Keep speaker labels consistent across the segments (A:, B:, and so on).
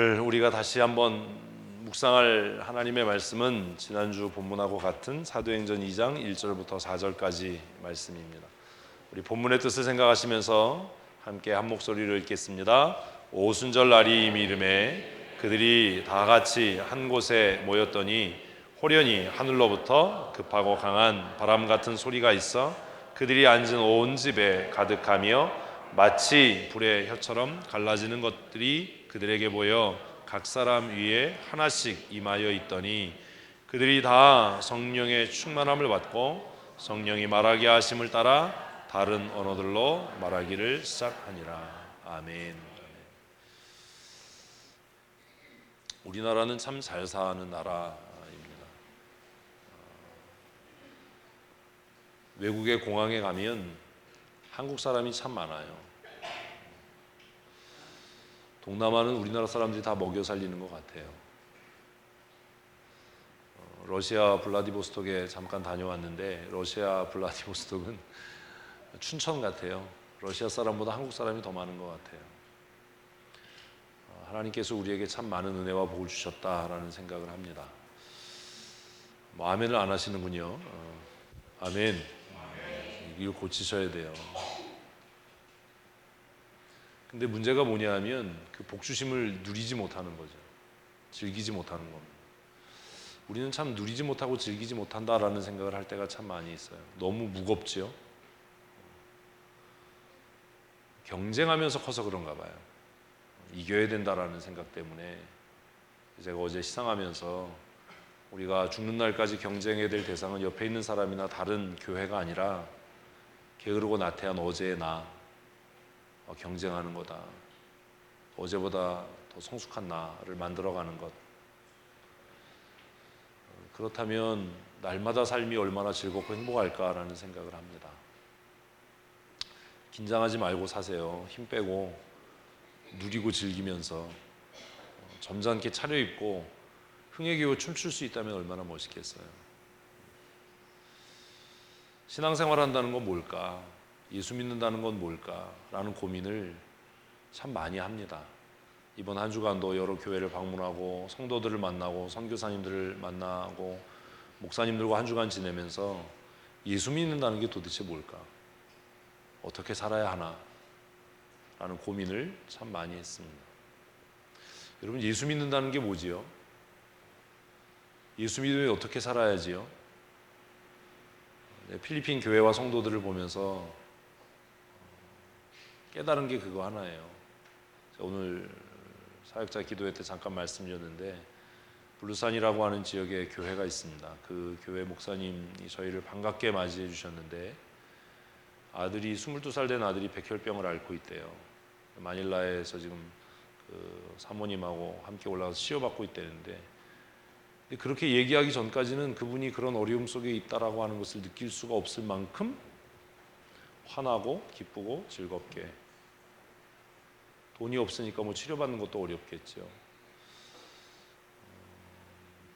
A: 오늘 우리가 다시 한번 묵상할 하나님의 말씀은 지난주 본문하고 같은 사도행전 2장 1절부터 4절까지 말씀입니다. 우리 본문의 뜻을 생각하시면서 함께 한 목소리로 읽겠습니다. 오순절 날이 이미 이르매 그들이 다 같이 한 곳에 모였더니 호련히 하늘로부터 급하고 강한 바람 같은 소리가 있어 그들이 앉은 온 집에 가득하며 마치 불의 혀처럼 갈라지는 것들이 그들에게 보여 각 사람 위에 하나씩 임하여 있더니 그들이 다 성령의 충만함을 받고 성령이 말하게 하심을 따라 다른 언어들로 말하기를 시작하니라. 아멘. 우리나라는 참 잘 사는 나라입니다. 외국의 공항에 가면 한국 사람이 참 많아요. 동남아는 우리나라 사람들이 다 먹여 살리는 것 같아요. 러시아 블라디보스톡에 잠깐 다녀왔는데 러시아 블라디보스톡은 춘천 같아요. 러시아 사람보다 한국 사람이 더 많은 것 같아요. 하나님께서 우리에게 참 많은 은혜와 복을 주셨다라는 생각을 합니다. 아멘을 안 하시는군요. 아멘. 이걸 고치셔야 돼요. 근데 문제가 뭐냐 하면 그 복주심을 누리지 못하는 거죠. 즐기지 못하는 겁니다. 우리는 참 누리지 못하고 즐기지 못한다라는 생각을 할 때가 참 많이 있어요. 너무 무겁죠. 경쟁하면서 커서 그런가 봐요. 이겨야 된다라는 생각 때문에 제가 어제 시상하면서 우리가 죽는 날까지 경쟁해야 될 대상은 옆에 있는 사람이나 다른 교회가 아니라 게으르고 나태한 어제의 나 경쟁하는 거다. 어제보다 더 성숙한 나를 만들어가는 것. 그렇다면 날마다 삶이 얼마나 즐겁고 행복할까라는 생각을 합니다. 긴장하지 말고 사세요. 힘 빼고 누리고 즐기면서 점잖게 차려입고 흥에 겨워 춤출 수 있다면 얼마나 멋있겠어요. 신앙생활 한다는 건 뭘까? 예수 믿는다는 건 뭘까? 라는 고민을 참 많이 합니다. 이번 한 주간도 여러 교회를 방문하고 성도들을 만나고 선교사님들을 만나고 목사님들과 한 주간 지내면서 예수 믿는다는 게 도대체 뭘까? 어떻게 살아야 하나? 라는 고민을 참 많이 했습니다. 여러분, 예수 믿는다는 게 뭐지요? 예수 믿으면 어떻게 살아야지요? 필리핀 교회와 성도들을 보면서 깨달은 게 그거 하나예요. 오늘 사역자 기도회 때 잠깐 말씀드렸는데 블루산이라고 하는 지역에 교회가 있습니다. 그 교회 목사님이 저희를 반갑게 맞이해 주셨는데 아들이 22살 된 아들이 백혈병을 앓고 있대요. 마닐라에서 지금 그 사모님하고 함께 올라가서 치료받고 있다는데 그렇게 얘기하기 전까지는 그분이 그런 어려움 속에 있다라고 하는 것을 느낄 수가 없을 만큼 환하고 기쁘고 즐겁게, 돈이 없으니까 뭐 치료받는 것도 어렵겠죠.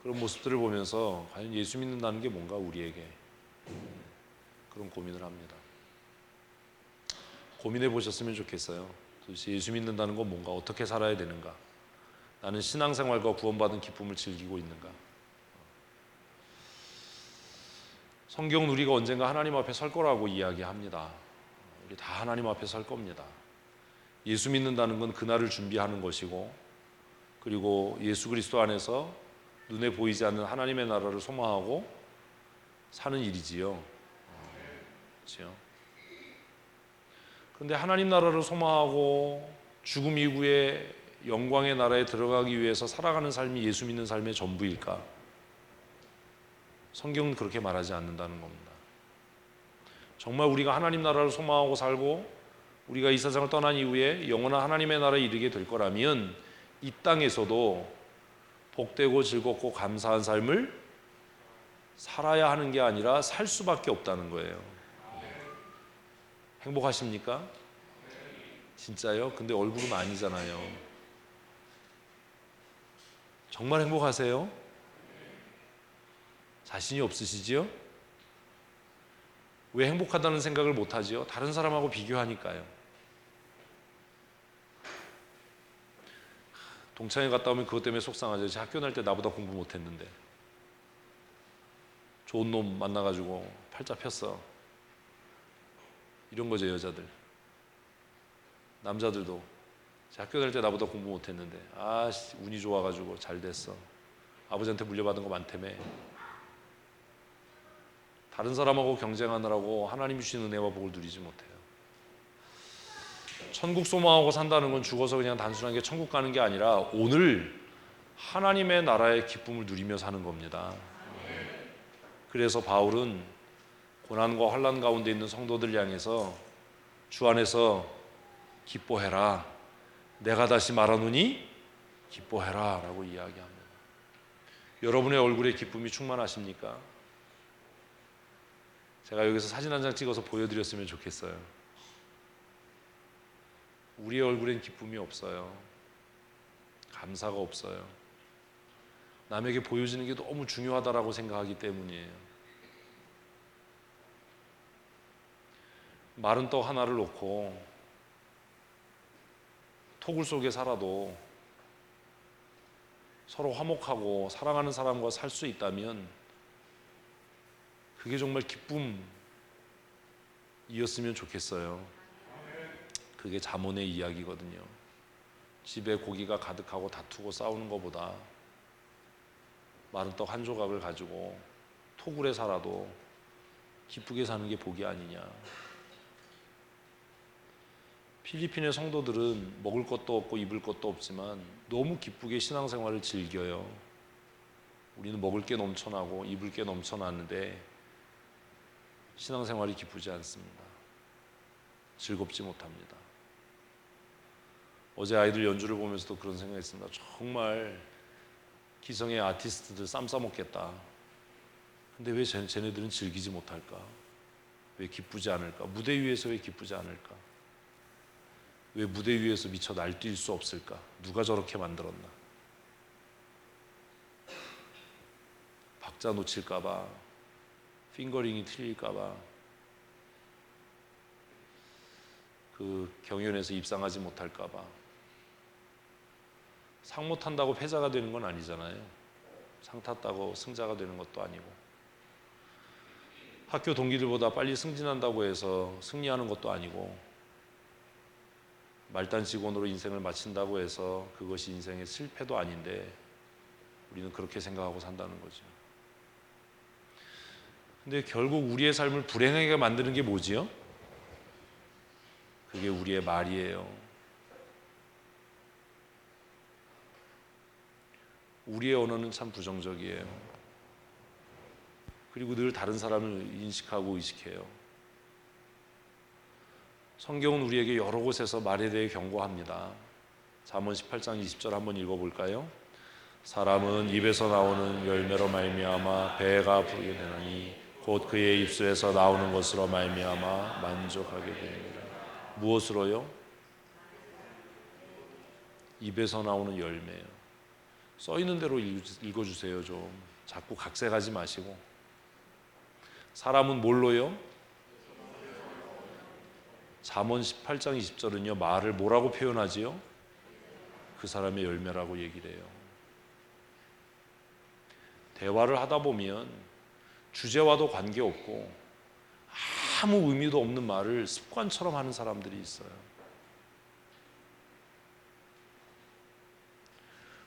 A: 그런 모습들을 보면서 과연 예수 믿는다는 게 뭔가 우리에게 그런 고민을 합니다. 고민해 보셨으면 좋겠어요. 도대체 예수 믿는다는 건 뭔가, 어떻게 살아야 되는가, 나는 신앙생활과 구원받은 기쁨을 즐기고 있는가. 성경은 우리가 언젠가 하나님 앞에 설 거라고 이야기합니다. 우리 다 하나님 앞에 설 겁니다. 예수 믿는다는 건 그날을 준비하는 것이고, 그리고 예수 그리스도 안에서 눈에 보이지 않는 하나님의 나라를 소망하고 사는 일이지요. 그렇죠? 그런데 하나님 나라를 소망하고 죽음 이후에 영광의 나라에 들어가기 위해서 살아가는 삶이 예수 믿는 삶의 전부일까? 성경은 그렇게 말하지 않는다는 겁니다. 정말 우리가 하나님 나라를 소망하고 살고 우리가 이 세상을 떠난 이후에 영원한 하나님의 나라에 이르게 될 거라면 이 땅에서도 복되고 즐겁고 감사한 삶을 살아야 하는 게 아니라 살 수밖에 없다는 거예요. 행복하십니까? 진짜요? 근데 얼굴은 아니잖아요. 정말 행복하세요? 자신이 없으시지요? 왜 행복하다는 생각을 못하지요? 다른 사람하고 비교하니까요. 동창회 갔다 오면 그것 때문에 속상하죠. 제 학교 다닐 때 나보다 공부 못했는데 좋은 놈 만나가지고 팔자 폈어. 이런 거죠. 여자들. 남자들도 제 학교 다닐 때 나보다 공부 못했는데 운이 좋아가지고 잘 됐어. 아버지한테 물려받은 거 많다며. 다른 사람하고 경쟁하느라고 하나님이 주신 은혜와 복을 누리지 못해요. 천국 소망하고 산다는 건 죽어서 그냥 단순하게 천국 가는 게 아니라 오늘 하나님의 나라의 기쁨을 누리며 사는 겁니다. 그래서 바울은 고난과 환난 가운데 있는 성도들 향해서 주 안에서 기뻐해라. 내가 다시 말하노니 기뻐해라 라고 이야기합니다. 여러분의 얼굴에 기쁨이 충만하십니까? 제가 여기서 사진 한 장 찍어서 보여드렸으면 좋겠어요. 우리의 얼굴엔 기쁨이 없어요. 감사가 없어요. 남에게 보여지는 게 너무 중요하다라고 생각하기 때문이에요. 마른 떡 하나를 놓고 토굴 속에 살아도 서로 화목하고 사랑하는 사람과 살 수 있다면 그게 정말 기쁨이었으면 좋겠어요. 그게 잠언의 이야기거든요. 집에 고기가 가득하고 다투고 싸우는 것보다 마른 떡 한 조각을 가지고 토굴에 살아도 기쁘게 사는 게 복이 아니냐. 필리핀의 성도들은 먹을 것도 없고 입을 것도 없지만 너무 기쁘게 신앙생활을 즐겨요. 우리는 먹을 게 넘쳐나고 입을 게 넘쳐나는데 신앙생활이 기쁘지 않습니다. 즐겁지 못합니다. 어제 아이들 연주를 보면서도 그런 생각했습니다. 정말 기성의 아티스트들 쌈 싸먹겠다. 근데 왜 쟤네들은 즐기지 못할까? 왜 기쁘지 않을까? 무대 위에서 왜 기쁘지 않을까? 왜 무대 위에서 미쳐 날뛸 수 없을까? 누가 저렇게 만들었나? 박자 놓칠까봐, 핑거링이 틀릴까봐, 그 경연에서 입상하지 못할까봐. 상 못 탄다고 패자가 되는 건 아니잖아요. 상 탔다고 승자가 되는 것도 아니고, 학교 동기들보다 빨리 승진한다고 해서 승리하는 것도 아니고, 말단 직원으로 인생을 마친다고 해서 그것이 인생의 실패도 아닌데 우리는 그렇게 생각하고 산다는 거죠. 근데 결국 우리의 삶을 불행하게 만드는 게 뭐지요? 그게 우리의 말이에요. 우리의 언어는 참 부정적이에요. 그리고 늘 다른 사람을 인식하고 의식해요. 성경은 우리에게 여러 곳에서 말에 대해 경고합니다. 잠언 18장 20절 한번 읽어볼까요? 사람은 입에서 나오는 열매로 말미암아 배가 부르게 되나니 곧 그의 입술에서 나오는 것으로 말미암아 만족하게 됩니다. 무엇으로요? 입에서 나오는 열매요. 써 있는 대로 읽어주세요. 좀 자꾸 각색하지 마시고. 사람은 뭘로요? 잠언 18장 20절은요 말을 뭐라고 표현하지요? 그 사람의 열매라고 얘기를 해요. 대화를 하다 보면 주제와도 관계없고 아무 의미도 없는 말을 습관처럼 하는 사람들이 있어요.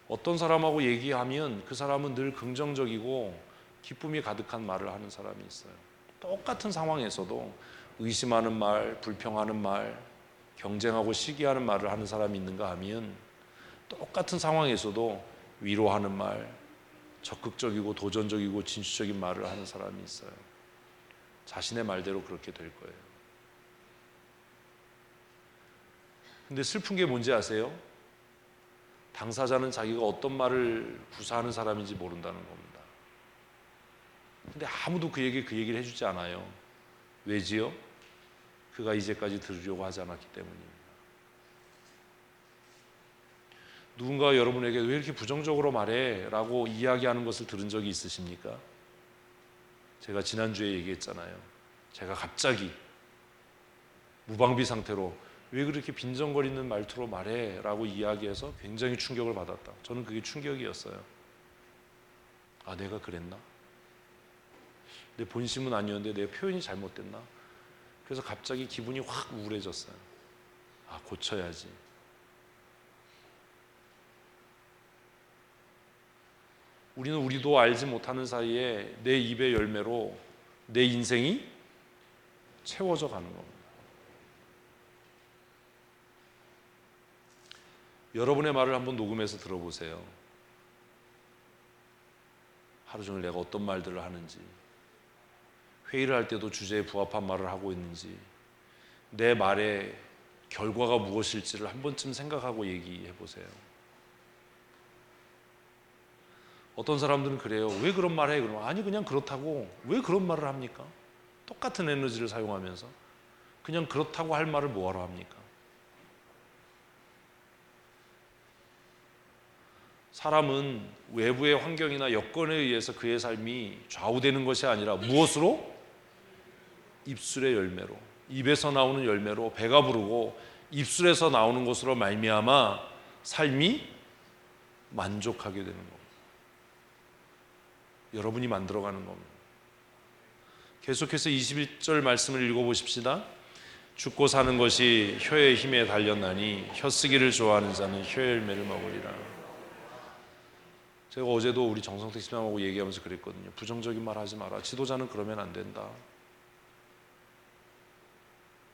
A: 어떤 사람하고 얘기하면 그 사람은 늘 긍정적이고 기쁨이 가득한 말을 하는 사람이 있어요. 똑같은 상황에서도 의심하는 말, 불평하는 말, 경쟁하고 시기하는 말을 하는 사람이 있는가 하면 똑같은 상황에서도 위로하는 말, 적극적이고 도전적이고 진취적인 말을 하는 사람이 있어요. 자신의 말대로 그렇게 될 거예요. 근데 슬픈 게 뭔지 아세요? 당사자는 자기가 어떤 말을 구사하는 사람인지 모른다는 겁니다. 근데 아무도 그에게 그 얘기를 해주지 않아요. 왜지요? 그가 이제까지 들으려고 하지 않았기 때문입니다. 누군가 여러분에게 왜 이렇게 부정적으로 말해? 라고 이야기하는 것을 들은 적이 있으십니까? 제가 지난주에 얘기했잖아요. 제가 갑자기 무방비 상태로 왜 그렇게 빈정거리는 말투로 말해? 라고 이야기해서 굉장히 충격을 받았다. 저는 그게 충격이었어요. 아, 내가 그랬나? 내 본심은 아니었는데 내 표현이 잘못됐나? 그래서 갑자기 기분이 확 우울해졌어요. 아, 고쳐야지. 우리는 우리도 알지 못하는 사이에 내 입의 열매로 내 인생이 채워져 가는 겁니다. 여러분의 말을 한번 녹음해서 들어보세요. 하루 종일 내가 어떤 말들을 하는지, 회의를 할 때도 주제에 부합한 말을 하고 있는지, 내 말의 결과가 무엇일지를 한 번쯤 생각하고 얘기해 보세요. 어떤 사람들은 그래요. 왜 그런 말을 해? 그러면 아니 그냥 그렇다고. 왜 그런 말을 합니까? 똑같은 에너지를 사용하면서 그냥 그렇다고 할 말을 뭐하러 합니까? 사람은 외부의 환경이나 여건에 의해서 그의 삶이 좌우되는 것이 아니라 무엇으로? 입술의 열매로, 입에서 나오는 열매로 배가 부르고 입술에서 나오는 것으로 말미암아 삶이 만족하게 되는 겁니다. 여러분이 만들어가는 겁니다. 계속해서 21절 말씀을 읽어보십시다. 죽고 사는 것이 혀의 힘에 달렸나니 혀쓰기를 좋아하는 자는 혀의 열매를 먹으리라. 제가 어제도 우리 정성택 집사님하고 얘기하면서 그랬거든요. 부정적인 말 하지 마라. 지도자는 그러면 안 된다.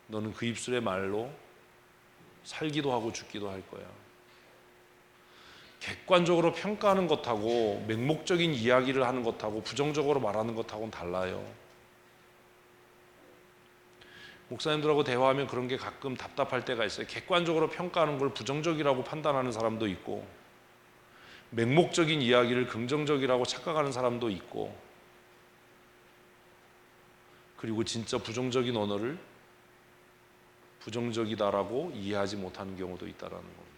A: 너는 그 입술의 말로 살기도 하고 죽기도 할 거야. 객관적으로 평가하는 것하고 맹목적인 이야기를 하는 것하고 부정적으로 말하는 것하고는 달라요. 목사님들하고 대화하면 그런 게 가끔 답답할 때가 있어요. 객관적으로 평가하는 걸 부정적이라고 판단하는 사람도 있고, 맹목적인 이야기를 긍정적이라고 착각하는 사람도 있고, 그리고 진짜 부정적인 언어를 부정적이다라고 이해하지 못하는 경우도 있다라는 겁니다.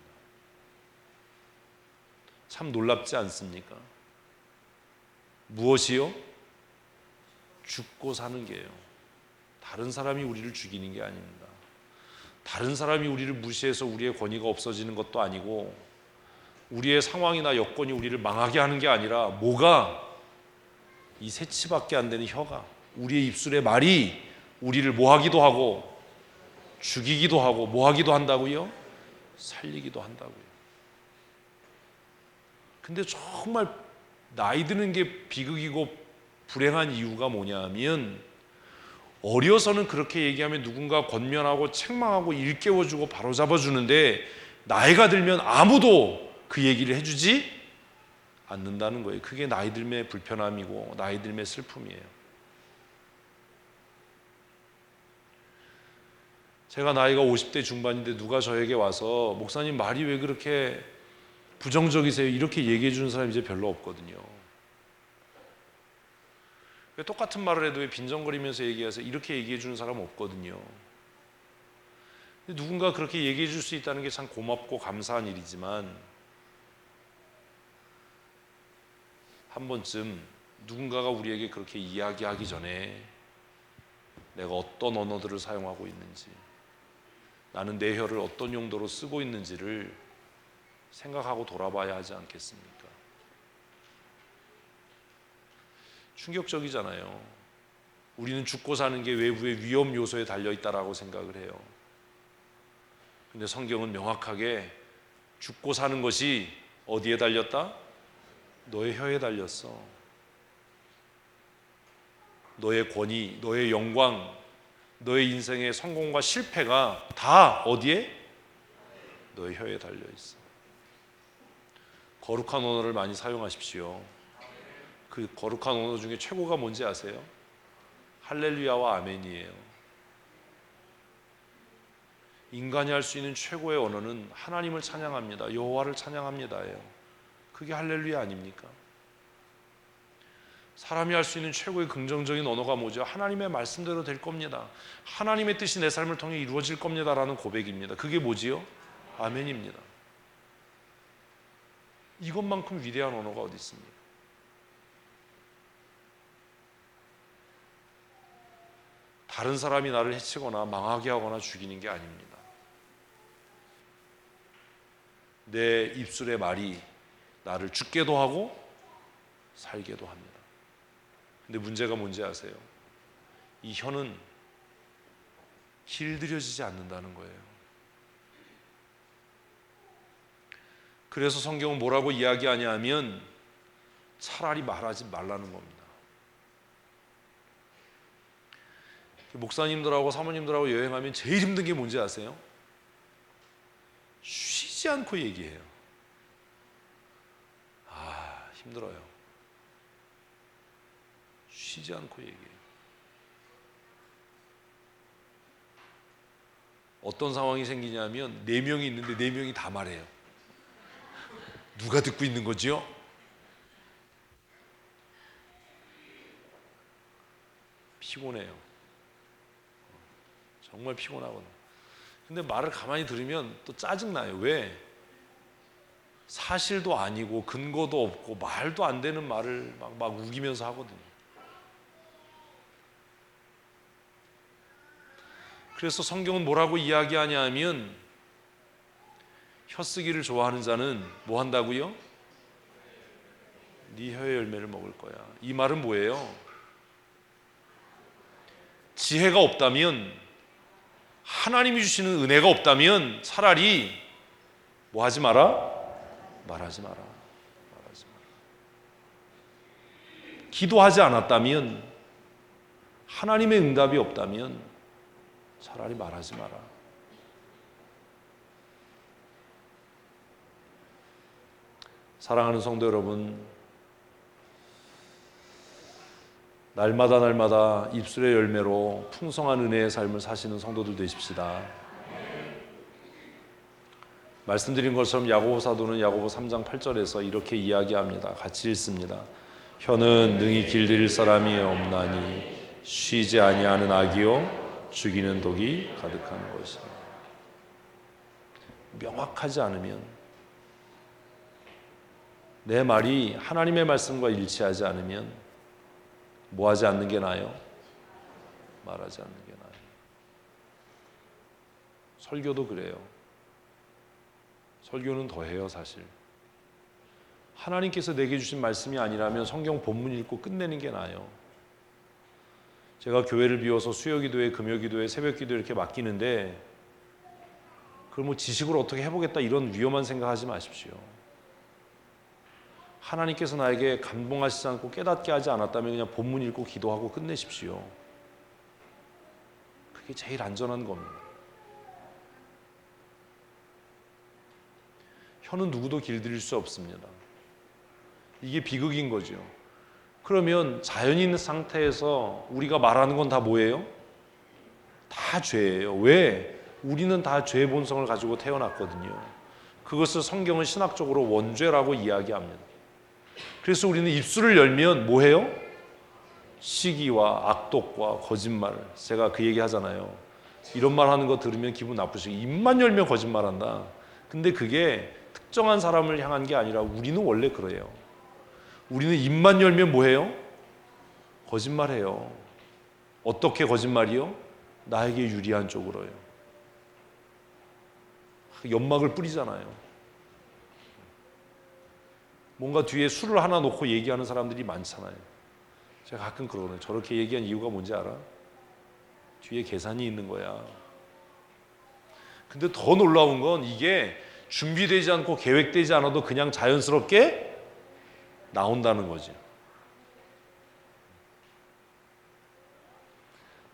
A: 참 놀랍지 않습니까? 무엇이요? 죽고 사는 게요. 다른 사람이 우리를 죽이는 게 아닙니다. 다른 사람이 우리를 무시해서 우리의 권위가 없어지는 것도 아니고, 우리의 상황이나 여건이 우리를 망하게 하는 게 아니라, 뭐가? 이 새치밖에 안 되는 혀가, 우리의 입술의 말이 우리를 뭐하기도 하고 죽이기도 하고 뭐하기도 한다고요? 살리기도 한다고요. 근데 정말 나이 드는 게 비극이고 불행한 이유가 뭐냐면, 어려서는 그렇게 얘기하면 누군가 권면하고 책망하고 일깨워주고 바로잡아주는데, 나이가 들면 아무도 그 얘기를 해주지 않는다는 거예요. 그게 나이 들면 불편함이고 나이 들면 슬픔이에요. 제가 나이가 50대 중반인데 누가 저에게 와서 목사님 말이 왜 그렇게 부정적이세요? 이렇게 얘기해 주는 사람이 이제 별로 없거든요. 똑같은 말을 해도 왜 빈정거리면서 얘기해서 이렇게 얘기해 주는 사람은 없거든요. 누군가 그렇게 얘기해 줄 수 있다는 게 참 고맙고 감사한 일이지만, 한 번쯤 누군가가 우리에게 그렇게 이야기하기 전에 내가 어떤 언어들을 사용하고 있는지, 나는 내 혀를 어떤 용도로 쓰고 있는지를 생각하고 돌아봐야 하지 않겠습니까? 충격적이잖아요. 우리는 죽고 사는 게 외부의 위험 요소에 달려있다라고 생각을 해요. 근데 성경은 명확하게 죽고 사는 것이 어디에 달렸다? 너의 혀에 달렸어. 너의 권위, 너의 영광, 너의 인생의 성공과 실패가 다 어디에? 너의 혀에 달려있어. 거룩한 언어를 많이 사용하십시오. 그 거룩한 언어 중에 최고가 뭔지 아세요? 할렐루야와 아멘이에요. 인간이 할 수 있는 최고의 언어는 하나님을 찬양합니다, 여호와를 찬양합니다예요. 그게 할렐루야 아닙니까? 사람이 할 수 있는 최고의 긍정적인 언어가 뭐죠? 하나님의 말씀대로 될 겁니다, 하나님의 뜻이 내 삶을 통해 이루어질 겁니다라는 고백입니다. 그게 뭐지요? 아멘입니다. 이것만큼 위대한 언어가 어디 있습니까? 다른 사람이 나를 해치거나 망하게 하거나 죽이는 게 아닙니다. 내 입술의 말이 나를 죽게도 하고 살게도 합니다. 근데 문제가 뭔지 아세요? 이 혀는 길들여지지 않는다는 거예요. 그래서 성경은 뭐라고 이야기하냐 하면 차라리 말하지 말라는 겁니다. 목사님들하고 사모님들하고 여행하면 제일 힘든 게 뭔지 아세요? 쉬지 않고 얘기해요. 힘들어요. 쉬지 않고 얘기해요. 어떤 상황이 생기냐면 4명이 있는데 4명이 다 말해요. 누가 듣고 있는 거지요? 피곤해요. 정말 피곤하거든요. 근데 말을 가만히 들으면 또 짜증나요. 왜? 사실도 아니고 근거도 없고 말도 안 되는 말을 막 우기면서 하거든요. 그래서 성경은 뭐라고 이야기하냐 하면 혀쓰기를 좋아하는 자는 뭐 한다고요? 네 혀의 열매를 먹을 거야. 이 말은 뭐예요? 지혜가 없다면, 하나님이 주시는 은혜가 없다면 차라리 뭐 하지 마라? 말하지 마라. 말하지 마라. 기도하지 않았다면, 하나님의 응답이 없다면 차라리 말하지 마라. 사랑하는 성도 여러분, 날마다 입술의 열매로 풍성한 은혜의 삶을 사시는 성도들 되십시다. 말씀드린 것처럼 야고보 사도는 야고보 3장 8절에서 이렇게 이야기합니다. 같이 읽습니다. 혀는 능히 길들일 사람이 없나니 쉬지 아니하는 악이요 죽이는 독이 가득한 것이라. 명확하지 않으면, 내 말이 하나님의 말씀과 일치하지 않으면 뭐 하지 않는 게 나아요? 말하지 않는 게 나아요. 설교도 그래요. 설교는 더해요, 사실. 하나님께서 내게 주신 말씀이 아니라면 성경 본문 읽고 끝내는 게 나아요. 제가 교회를 비워서 수요기도회, 금요기도회, 새벽기도회 이렇게 맡기는데 그걸 뭐 지식으로 어떻게 해보겠다 이런 위험한 생각하지 마십시오. 하나님께서 나에게 감동하시지 않고 깨닫게 하지 않았다면 그냥 본문 읽고 기도하고 끝내십시오. 그게 제일 안전한 겁니다. 혀는 누구도 길들일 수 없습니다. 이게 비극인 거죠. 그러면 자연인 상태에서 우리가 말하는 건 다 뭐예요? 다 죄예요. 왜? 우리는 다 죄의 본성을 가지고 태어났거든요. 그것을 성경은 신학적으로 원죄라고 이야기합니다. 그래서 우리는 입술을 열면 뭐해요? 시기와 악독과 거짓말을, 제가 그 얘기 하잖아요. 이런 말 하는 거 들으면 기분 나쁘시고, 입만 열면 거짓말한다. 근데 그게 특정한 사람을 향한 게 아니라 우리는 원래 그래요. 우리는 입만 열면 뭐해요? 거짓말해요. 어떻게 거짓말이요? 나에게 유리한 쪽으로요. 연막을 뿌리잖아요. 뭔가 뒤에 술을 하나 놓고 얘기하는 사람들이 많잖아요. 제가 가끔 그러거든요. 저렇게 얘기한 이유가 뭔지 알아? 뒤에 계산이 있는 거야. 근데 더 놀라운 건 이게 준비되지 않고 계획되지 않아도 그냥 자연스럽게 나온다는 거죠.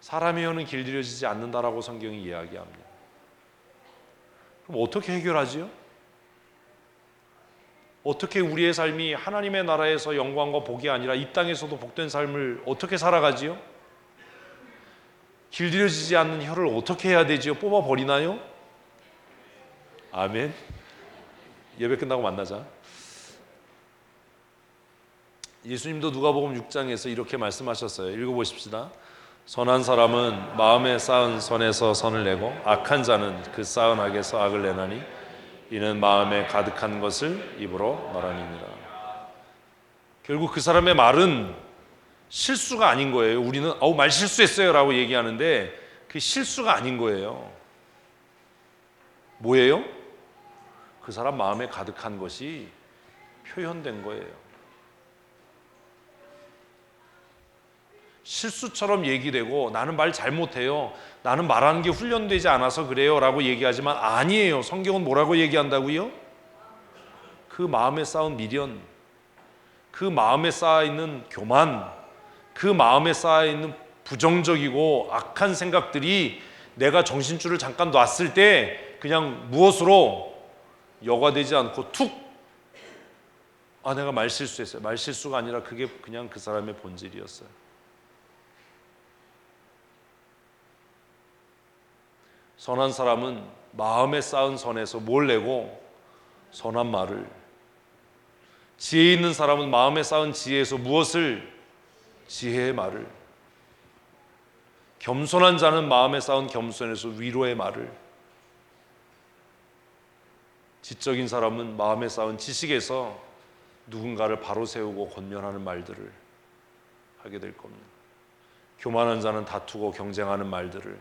A: 사람의 혀는 길들여지지 않는다라고 성경이 이야기합니다. 그럼 어떻게 해결하지요? 어떻게 우리의 삶이 하나님의 나라에서 영광과 복이 아니라 이 땅에서도 복된 삶을 어떻게 살아가지요? 길들여지지 않는 혀를 어떻게 해야 되지요? 뽑아버리나요? 아멘. 예배 끝나고 만나자. 예수님도 누가복음 6장에서 이렇게 말씀하셨어요. 읽어보십시다. 선한 사람은 마음에 쌓은 선에서 선을 내고 악한 자는 그 쌓은 악에서 악을 내나니 이는 마음에 가득한 것을 입으로 말함이니라. 결국 그 사람의 말은 실수가 아닌 거예요. 우리는 말 실수했어요 라고 얘기하는데 그 실수가 아닌 거예요. 뭐예요? 그 그 사람 마음에 가득한 것이 표현된 거예요. 실수처럼 얘기되고 나는 말 잘못해요, 나는 말하는 게 훈련되지 않아서 그래요 라고 얘기하지만 아니에요. 성경은 뭐라고 얘기한다고요? 그 마음에 쌓은 미련, 그 마음에 쌓여있는 교만, 그 마음에 쌓여있는 부정적이고 악한 생각들이 내가 정신줄을 잠깐 놨을 때 그냥 무엇으로 여과되지 않고 툭, 내가 말실수했어요. 말실수가 아니라 그게 그냥 그 사람의 본질이었어요. 선한 사람은 마음에 쌓은 선에서 뭘 내고 선한 말을, 지혜 있는 사람은 마음에 쌓은 지혜에서 무엇을, 지혜의 말을, 겸손한 자는 마음에 쌓은 겸손에서 위로의 말을, 지적인 사람은 마음에 쌓은 지식에서 누군가를 바로 세우고 권면하는 말들을 하게 될 겁니다. 교만한 자는 다투고 경쟁하는 말들을,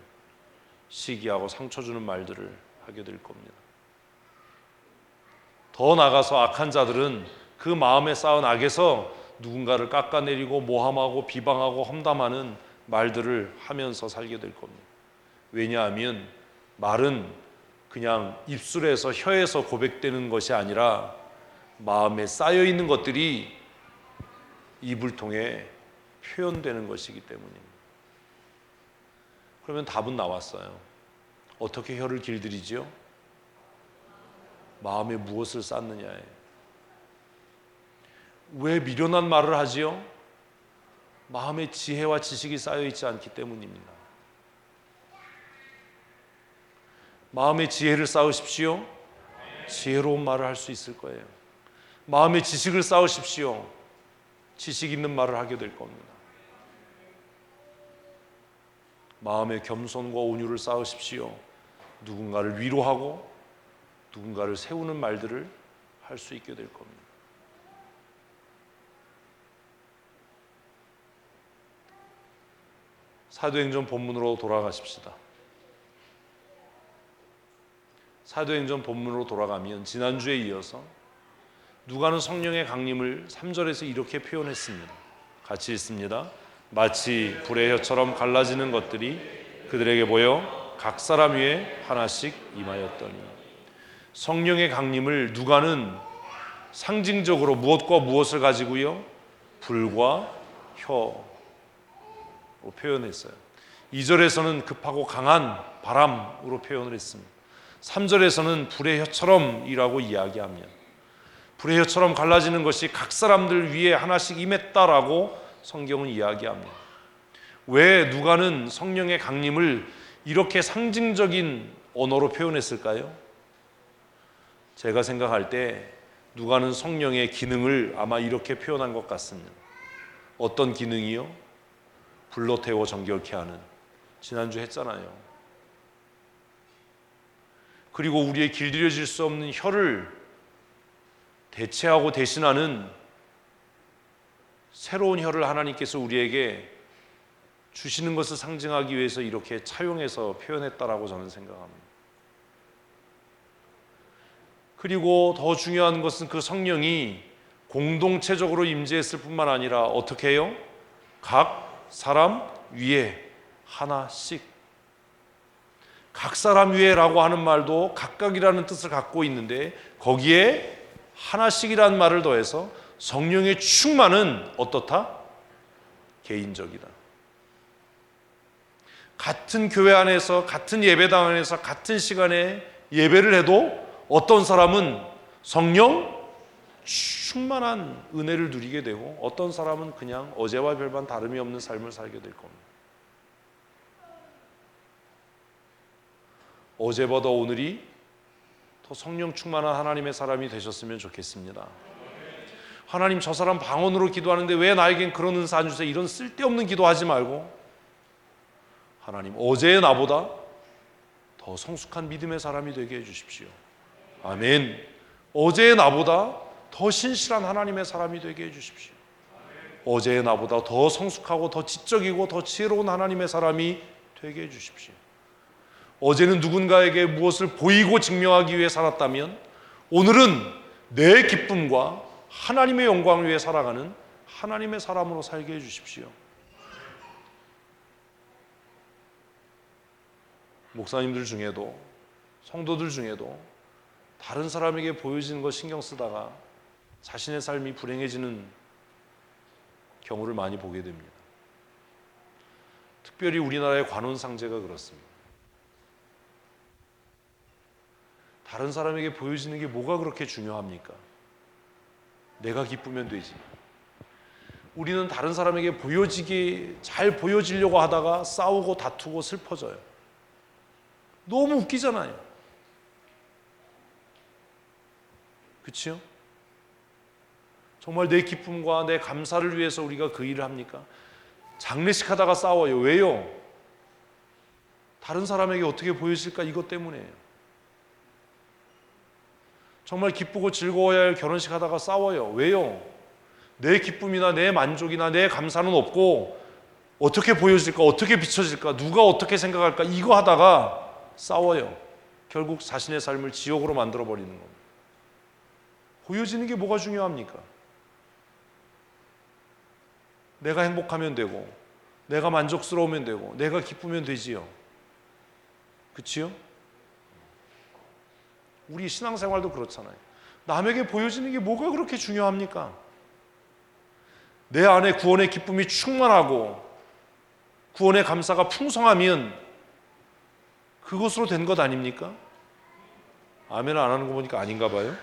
A: 시기하고 상처 주는 말들을 하게 될 겁니다. 더 나아가서 악한 자들은 그 마음에 쌓은 악에서 누군가를 깎아내리고 모함하고 비방하고 험담하는 말들을 하면서 살게 될 겁니다. 왜냐하면 말은 그냥 입술에서 혀에서 고백되는 것이 아니라 마음에 쌓여 있는 것들이 입을 통해 표현되는 것이기 때문입니다. 그러면 답은 나왔어요. 어떻게 혀를 길들이지요? 마음에 무엇을 쌓느냐에. 왜 미련한 말을 하지요? 마음에 지혜와 지식이 쌓여 있지 않기 때문입니다. 마음에 지혜를 쌓으십시오. 지혜로운 말을 할 수 있을 거예요. 마음에 지식을 쌓으십시오. 지식 있는 말을 하게 될 겁니다. 마음에 겸손과 온유를 쌓으십시오. 누군가를 위로하고 누군가를 세우는 말들을 할 수 있게 될 겁니다. 사도행전 본문으로 돌아가십시다. 사도행전 본문으로 돌아가면 지난주에 이어서 누가는 성령의 강림을 3절에서 이렇게 표현했습니다. 같이 읽습니다. 마치 불의 혀처럼 갈라지는 것들이 그들에게 보여 각 사람 위에 하나씩 임하였더니. 성령의 강림을 누가는 상징적으로 무엇과 무엇을 가지고요? 불과 혀로 표현했어요. 2절에서는 급하고 강한 바람으로 표현을 했습니다. 3절에서는 불의 혀처럼이라고 이야기하며 불의 혀처럼 갈라지는 것이 각 사람들 위에 하나씩 임했다라고 성경은 이야기합니다. 왜 누가는 성령의 강림을 이렇게 상징적인 언어로 표현했을까요? 제가 생각할 때 누가는 성령의 기능을 아마 이렇게 표현한 것 같습니다. 어떤 기능이요? 불로 태워 정결케 하는. 지난주 했잖아요. 그리고 우리의 길들여질 수 없는 혀를 대체하고 대신하는 새로운 혀를 하나님께서 우리에게 주시는 것을 상징하기 위해서 이렇게 차용해서 표현했다라고 저는 생각합니다. 그리고 더 중요한 것은 그 성령이 공동체적으로 임재했을 뿐만 아니라 어떻게 해요? 각 사람 위에 하나씩. 각 사람 위에라고 하는 말도 각각이라는 뜻을 갖고 있는데 거기에 하나씩이라는 말을 더해서 성령의 충만은 어떻다? 개인적이다. 같은 교회 안에서 같은 예배당 안에서 같은 시간에 예배를 해도 어떤 사람은 성령 충만한 은혜를 누리게 되고 어떤 사람은 그냥 어제와 별반 다름이 없는 삶을 살게 될 겁니다. 어제보다 오늘이 더 성령 충만한 하나님의 사람이 되셨으면 좋겠습니다. 하나님, 저 사람 방언으로 기도하는데 왜 나에겐 그런 은사 안 주세요? 이런 쓸데없는 기도하지 말고 하나님, 어제의 나보다 더 성숙한 믿음의 사람이 되게 해주십시오. 아멘. 어제의 나보다 더 신실한 하나님의 사람이 되게 해주십시오. 어제의 나보다 더 성숙하고 더 지적이고 더 지혜로운 하나님의 사람이 되게 해주십시오. 어제는 누군가에게 무엇을 보이고 증명하기 위해 살았다면 오늘은 내 기쁨과 하나님의 영광을 위해 살아가는 하나님의 사람으로 살게 해주십시오. 목사님들 중에도 성도들 중에도 다른 사람에게 보여지는 것 신경 쓰다가 자신의 삶이 불행해지는 경우를 많이 보게 됩니다. 특별히 우리나라의 관혼상제가 그렇습니다. 다른 사람에게 보여지는 게 뭐가 그렇게 중요합니까? 내가 기쁘면 되지. 우리는 다른 사람에게 잘 보여지려고 하다가 싸우고 다투고 슬퍼져요. 너무 웃기잖아요. 그렇죠? 정말 내 기쁨과 내 감사를 위해서 우리가 그 일을 합니까? 장례식 하다가 싸워요. 왜요? 다른 사람에게 어떻게 보여질까? 이것 때문에요. 정말 기쁘고 즐거워야 할 결혼식 하다가 싸워요. 왜요? 내 기쁨이나 내 만족이나 내 감사는 없고 어떻게 보여질까? 어떻게 비춰질까? 누가 어떻게 생각할까? 이거 하다가 싸워요. 결국 자신의 삶을 지옥으로 만들어버리는 겁니다. 보여지는 게 뭐가 중요합니까? 내가 행복하면 되고 내가 만족스러우면 되고 내가 기쁘면 되지요. 그치요? 우리 신앙생활도 그렇잖아요. 남에게 보여지는 게 뭐가 그렇게 중요합니까? 내 안에 구원의 기쁨이 충만하고 구원의 감사가 풍성하면 그것으로 된 것 아닙니까? 아멘을 안 하는 거 보니까 아닌가 봐요.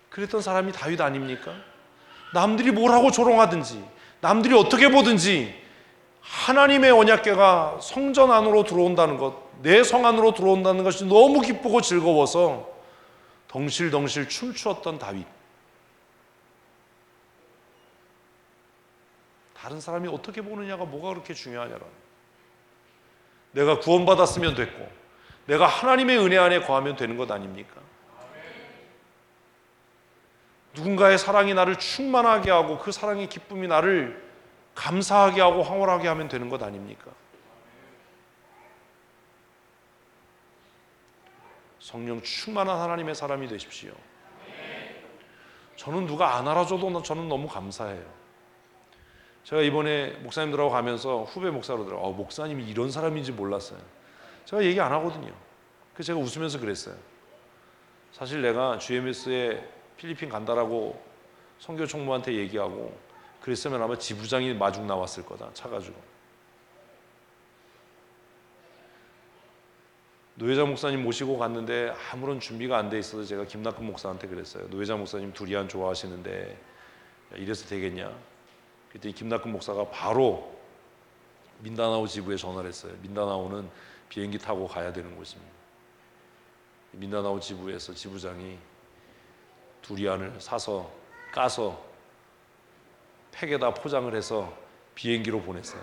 A: 그랬던 사람이 다윗 아닙니까? 남들이 뭘 하고 조롱하든지 남들이 어떻게 보든지 하나님의 언약궤가 성전 안으로 들어온다는 것, 내 성 안으로 들어온다는 것이 너무 기쁘고 즐거워서 덩실덩실 춤추었던 다윗. 다른 사람이 어떻게 보느냐가 뭐가 그렇게 중요하냐라는, 내가 구원받았으면 됐고 내가 하나님의 은혜 안에 거하면 되는 것 아닙니까? 누군가의 사랑이 나를 충만하게 하고 그 사랑의 기쁨이 나를 감사하게 하고 황홀하게 하면 되는 것 아닙니까? 성령 충만한 하나님의 사람이 되십시오. 저는 누가 안 알아줘도 저는 너무 감사해요. 제가 이번에 목사님들하고 가면서 후배 목사로 들어요. 목사님이 이런 사람인지 몰랐어요. 제가 얘기 안 하거든요. 그래서 제가 웃으면서 그랬어요. 사실 내가 GMS에 필리핀 간다라고 선교 총무한테 얘기하고 그랬으면 아마 지부장이 마중 나왔을 거다, 차 가지고. 노회장 목사님 모시고 갔는데 아무런 준비가 안 돼 있어서 제가 김낙근 목사한테 그랬어요. 노회장 목사님 두리안 좋아하시는데 이래서 되겠냐? 그랬더니 김낙근 목사가 바로 민다나오 지부에 전화를 했어요. 민다나오는 비행기 타고 가야 되는 곳입니다. 민다나오 지부에서 지부장이 두리안을 사서 까서 팩에다 포장을 해서 비행기로 보냈어요.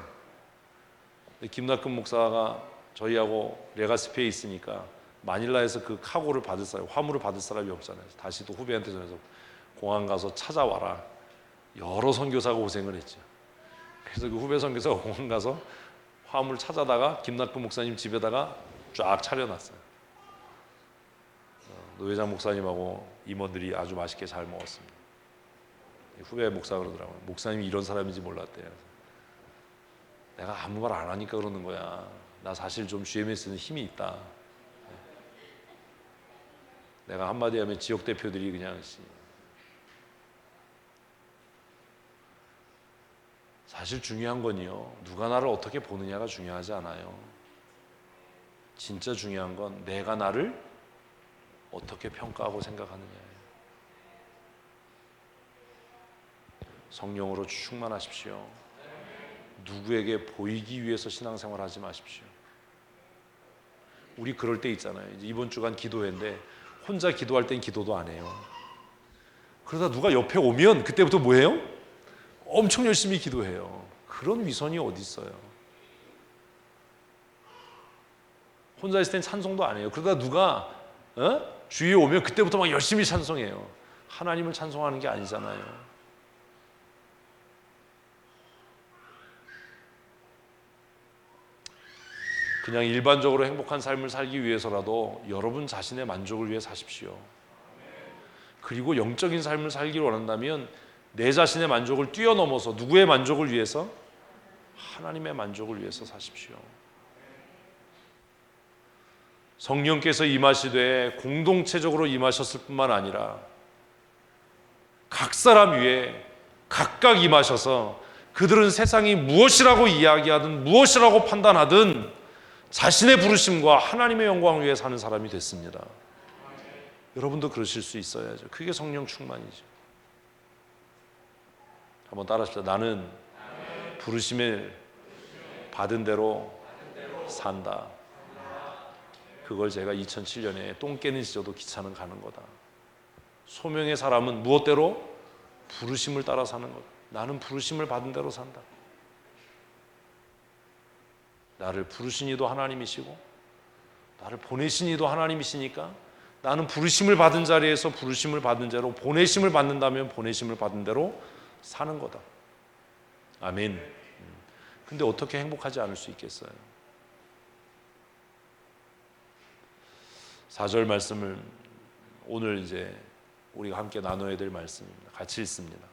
A: 김낙근 목사가 저희하고 레가스페에 있으니까 마닐라에서 그 카고를 받을 사람, 화물을 받을 사람이 없잖아요. 다시 또 후배한테 전해서 공항 가서 찾아와라. 여러 선교사가 고생을 했죠. 그래서 그 후배 선교사가 공항 가서 화물 찾아다가 김낙근 목사님 집에다가 쫙 차려놨어요. 노회장 목사님하고 임원들이 아주 맛있게 잘 먹었습니다. 후배 목사가 그러더라고요. 목사님이 이런 사람인지 몰랐대요. 내가 아무 말 안 하니까 그러는 거야. 나 사실 좀 GMS는 힘이 있다. 내가 한마디 하면 지역 대표들이 그냥 사실 중요한 건요, 누가 나를 어떻게 보느냐가 중요하지 않아요. 진짜 중요한 건 내가 나를 어떻게 평가하고 생각하느냐예요. 성령으로 충만하십시오. 누구에게 보이기 위해서 신앙생활 하지 마십시오. 우리 그럴 때 있잖아요. 이번 주간 기도회인데 혼자 기도할 땐 기도도 안 해요. 그러다 누가 옆에 오면 그때부터 뭐 해요? 엄청 열심히 기도해요. 그런 위선이 어디 있어요? 혼자 있을 땐 찬송도 안 해요. 그러다 누가 주위에 오면 그때부터 막 열심히 찬송해요. 하나님을 찬송하는 게 아니잖아요. 그냥 일반적으로 행복한 삶을 살기 위해서라도 여러분 자신의 만족을 위해 사십시오. 그리고 영적인 삶을 살기를 원한다면 내 자신의 만족을 뛰어넘어서 누구의 만족을 위해서? 하나님의 만족을 위해서 사십시오. 성령께서 임하시되 공동체적으로 임하셨을 뿐만 아니라 각 사람 위에 각각 임하셔서 그들은 세상이 무엇이라고 이야기하든 무엇이라고 판단하든 자신의 부르심과 하나님의 영광을 위해 사는 사람이 됐습니다. 여러분도 그러실 수 있어야죠. 그게 성령 충만이죠. 한번 따라합시다. 나는 부르심을 받은 대로 산다. 그걸 제가 2007년에 똥 깨는 지저도 기차는 가는 거다. 소명의 사람은 무엇대로? 부르심을 따라 사는 거다. 나는 부르심을 받은 대로 산다. 나를 부르신 이도 하나님이시고 나를 보내신 이도 하나님이시니까 나는 부르심을 받은 자리에서 부르심을 받은 대로, 보내심을 받는다면 보내심을 받은 대로 사는 거다. 아멘. 근데 어떻게 행복하지 않을 수 있겠어요? 4절 말씀을 오늘 이제 우리가 함께 나눠야 될 말씀입니다. 같이 읽습니다.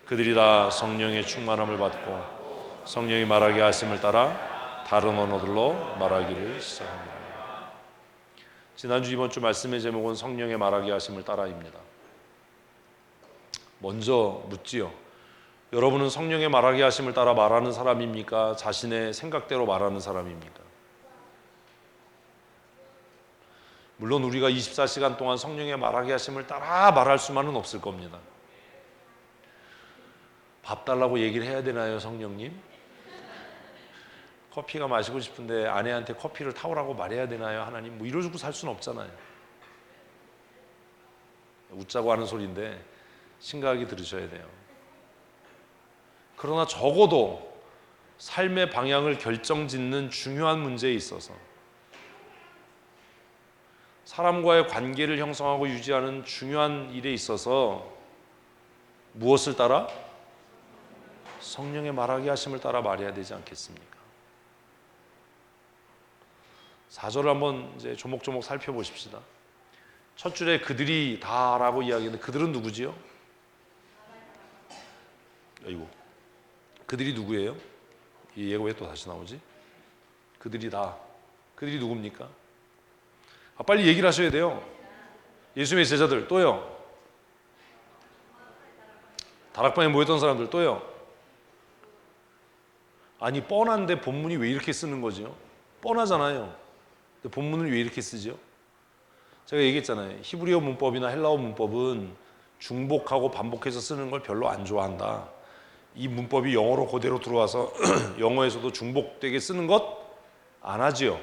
A: 그들이 다 성령의 충만함을 받고 성령이 말하게 하심을 따라 다른 언어들로 말하기를 시작합니다. 지난주 이번 주 말씀의 제목은 성령의 말하게 하심을 따라입니다. 먼저 묻지요. 여러분은 성령의 말하게 하심을 따라 말하는 사람입니까? 자신의 생각대로 말하는 사람입니까? 물론 우리가 24시간 동안 성령의 말하게 하심을 따라 말할 수만은 없을 겁니다. 밥 달라고 얘기를 해야 되나요, 성령님? 커피가 마시고 싶은데 아내한테 커피를 타오라고 말해야 되나요, 하나님? 뭐 이러고 살 수는 없잖아요. 웃자고 하는 소리인데 심각하게 들으셔야 돼요. 그러나 적어도 삶의 방향을 결정짓는 중요한 문제에 있어서 사람과의 관계를 형성하고 유지하는 중요한 일에 있어서 무엇을 따라? 성령의 말하게 하심을 따라 말해야 되지 않겠습니까? 4절을 한번 이제 조목조목 살펴보십시다. 첫 줄에 그들이 다라고 이야기했는데 그들은 누구지요? 아이고, 그들이 누구예요? 이 예가 왜 또 다시 나오지? 그들이 다. 그들이 누굽니까? 빨리 얘기를 하셔야 돼요. 예수님의 제자들 또요. 다락방에 모였던 사람들 또요. 아니 뻔한데 본문이 왜 이렇게 쓰는 거죠? 뻔하잖아요. 근데 본문을 왜 이렇게 쓰죠? 제가 얘기했잖아요. 히브리어 문법이나 헬라어 문법은 중복하고 반복해서 쓰는 걸 별로 안 좋아한다. 이 문법이 영어로 그대로 들어와서 영어에서도 중복되게 쓰는 것 안 하지요.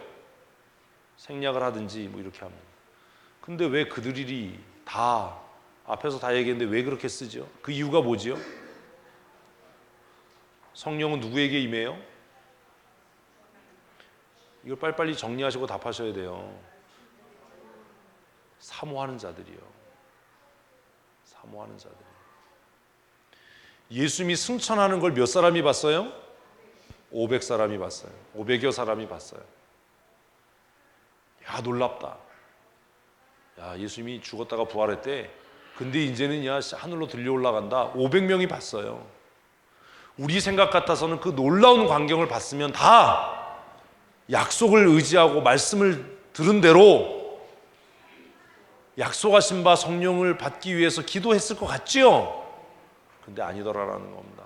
A: 생략을 하든지 뭐 이렇게 합니다. 근데 왜 그들이 다 앞에서 다 얘기했는데 왜 그렇게 쓰죠? 그 이유가 뭐지요? 성령은 누구에게 임해요? 이걸 빨리빨리 정리하시고 답하셔야 돼요. 사모하는 자들이요. 사모하는 자들. 예수님이 승천하는 걸 몇 사람이 봤어요? 500사람이 봤어요. 500여 사람이 봤어요. 야, 놀랍다. 야, 예수님이 죽었다가 부활했대. 근데 이제는 야, 하늘로 들려 올라간다. 500명이 봤어요. 우리 생각 같아서는 그 놀라운 광경을 봤으면 다 약속을 의지하고 말씀을 들은 대로 약속하신 바 성령을 받기 위해서 기도했을 것 같지요? 근데 아니더라라는 겁니다.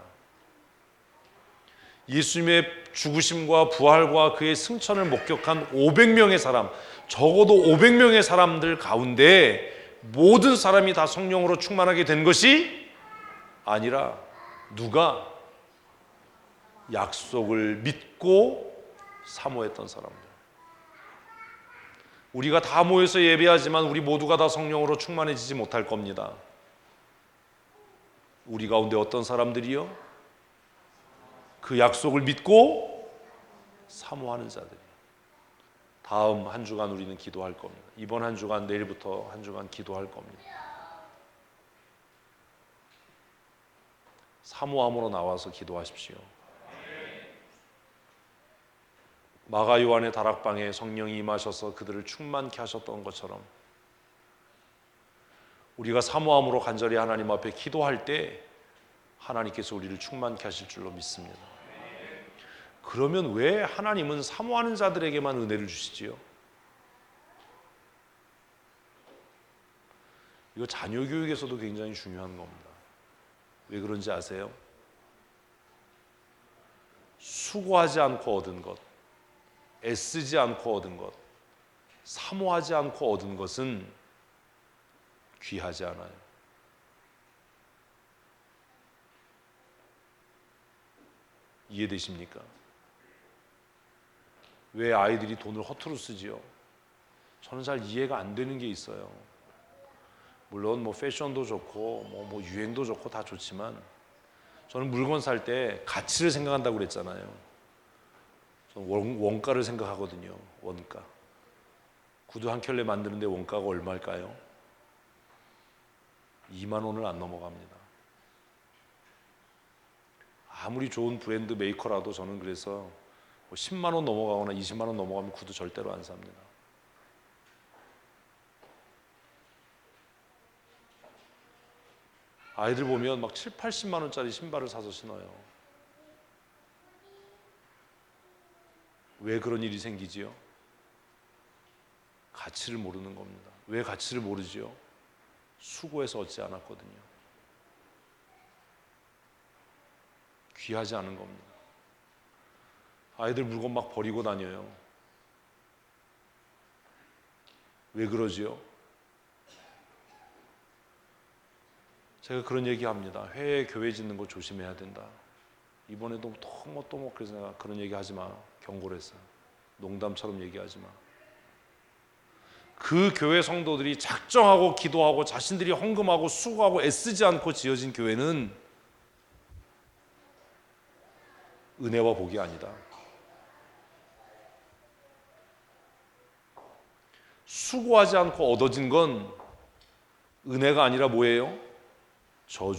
A: 예수님의 죽으심과 부활과 그의 승천을 목격한 500명의 사람, 적어도 500명의 사람들 가운데 모든 사람이 다 성령으로 충만하게 된 것이 아니라 누가? 약속을 믿고 사모했던 사람들. 우리가 다 모여서 예배하지만 우리 모두가 다 성령으로 충만해지지 못할 겁니다. 우리 가운데 어떤 사람들이요? 그 약속을 믿고 사모하는 자들. 다음 한 주간 우리는 기도할 겁니다. 이번 한 주간, 내일부터 한 주간 기도할 겁니다. 사모함으로 나와서 기도하십시오. 마가 요한의 다락방에 성령이 임하셔서 그들을 충만케 하셨던 것처럼 우리가 사모함으로 간절히 하나님 앞에 기도할 때 하나님께서 우리를 충만케 하실 줄로 믿습니다. 그러면 왜 하나님은 사모하는 자들에게만 은혜를 주시지요? 이거 자녀 교육에서도 굉장히 중요한 겁니다. 왜 그런지 아세요? 수고하지 않고 얻은 것, 애쓰지 않고 얻은 것, 사모하지 않고 얻은 것은 귀하지 않아요. 이해되십니까? 왜 아이들이 돈을 허투루 쓰지요? 저는 잘 이해가 안 되는 게 있어요. 물론 뭐 패션도 좋고 뭐 유행도 좋고 다 좋지만 저는 물건 살 때 가치를 생각한다고 그랬잖아요. 저는 원가를 생각하거든요. 원가. 구두 한 켤레 만드는데 원가가 얼마일까요? 2만 원을 안 넘어갑니다. 아무리 좋은 브랜드 메이커라도 저는 그래서 뭐 10만 원 넘어가거나 20만 원 넘어가면 구두 절대로 안 삽니다. 아이들 보면 막 7, 80만 원짜리 신발을 사서 신어요. 왜 그런 일이 생기지요? 가치를 모르는 겁니다. 왜 가치를 모르지요? 수고해서 얻지 않았거든요. 귀하지 않은 겁니다. 아이들 물건 막 버리고 다녀요. 왜 그러지요? 제가 그런 얘기합니다. 회에 교회 짓는 거 조심해야 된다. 이번에도 또 그래서 내가 그런 얘기 하지 마. 경고를 했어요. 농담처럼 얘기하지 마. 그 교회 성도들이 작정하고 기도하고 자신들이 헌금하고 수고하고 애쓰지 않고 지어진 교회는 은혜와 복이 아니다. 수고하지 않고 얻어진 건 은혜가 아니라 뭐예요? 저주.